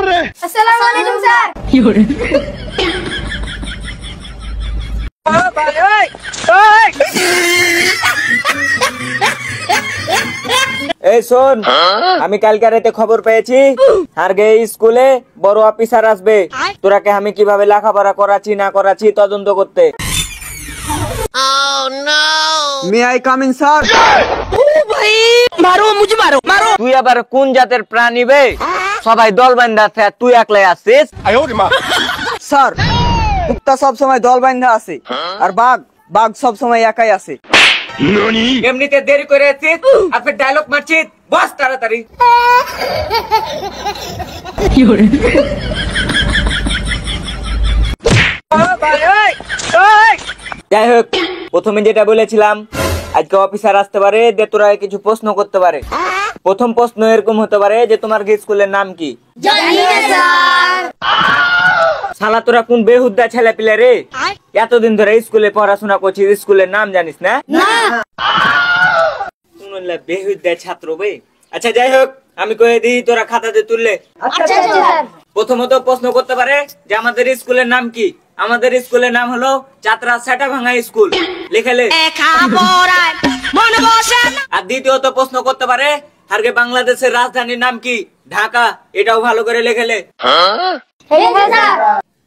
আসসালামু আলাইকুম স্যার। কি হলো? এই শোন, আমি কালকে রাতে খবর পেয়েছি আর গে স্কুলে বড় অফিসার আসবে, তোরাকে আমি কিভাবে লেখাপড়া করাচ্ছি না করাচ্ছি তদন্ত করতে। May I come in sir? তুই আবার কোন জাতের প্রাণী বে? সবাই দল বান্ধা আছে আর তুই একলাই আসছিস। স্যার, কুত্তা সব সময় দল বাঁধা আছে আর বাঘ সব সময় একাই আছে। এমনিতে দেরি করে আসছিস আর ফের ডায়লগ মারছিস, বস তাড়াতাড়ি। যাই হোক, প্রথমে যেটা বলেছিলাম আজকে অফিসার আসতে পারে, যে তোরা কিছু প্রশ্ন করতে পারে। প্রথম প্রশ্ন এরকম হতে পারে যে তোমার স্কুলের নাম কি? জানি না স্যার। শালা তোরা কোন বেহুদ্দা ছেলে পিলে রে, এতদিন ধরে স্কুলে পড়াশোনা করছিস, স্কুলের নাম জানিস না? বেহুদ্দা ছাত্র বে। আচ্ছা যাই হোক, আমি কয়ে দিই, তোরা খাতাতে তুললে। আচ্ছা স্যার। প্রথমত প্রশ্ন করতে পারে যে আমাদের স্কুলের নাম কি? আমাদের স্কুলের নাম হলো চাতরা সেটাভাঙ্গা স্কুল, লিখেলে। আর দ্বিতীয়ত প্রশ্ন করতে পারে আগে বাংলাদেশের রাজধানীর নাম কি? ঢাকা, এটাও ভালো করে লিখেলে।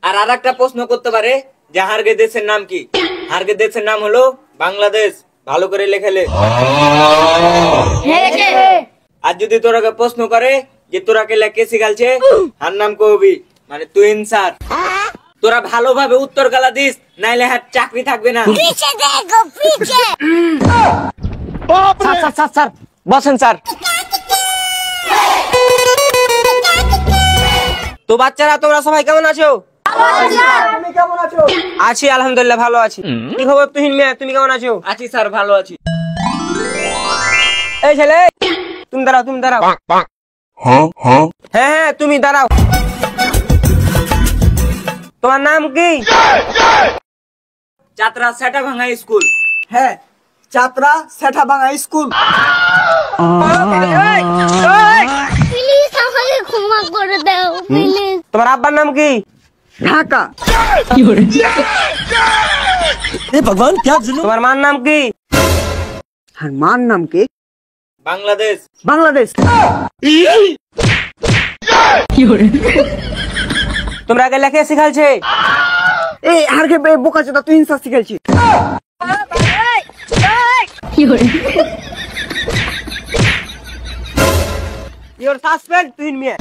আর আরেকটা প্রশ্ন করতে পারে যে হারগে দেশের নাম কি? হারগে দেশের নাম হলো বাংলাদেশ, ভালো করে লিখেলে। আর যদি তোরাকে প্রশ্ন করে যে তোরাকে লেখে শিখালছে আর নাম কবি, মানে তুই স্যার, তোরা ভালোভাবে উত্তর গালা দিস, নাইলে হাত চাকরি থাকবে না। স্যার বসেন স্যার। তো বাচ্চারা তোমরা সবাই কেমন আছো? তুমি কেমন আছো? আছি আলহামদুলিল্লাহ, ভালো আছি। কি খবর তুহিন মিয়া, তুমি কেমন আছো? আছি স্যার, ভালো আছি। এই ছেলে, তুমি দাঁড়াও। হ্যাঁ তুমি দাঁড়াও। তোমার নাম কি? চাতরা সেটাভাঙ্গা স্কুল। হ্যাঁ, চাতরা সেটাভাঙ্গা স্কুল। প্লিজ আমাকে ক্ষমা করে দাও প্লিজ। তোমার আব্বার নাম কি? ঢাকা। তোমার মার নাম কি? আর মার নাম কি? বাংলাদেশ। তোমরা আগে লেখে শিখালছে? এই আরকে বোকা চোদা, তুই ইনসাফ শিখাইছি। Your suspend Tuhin Mia.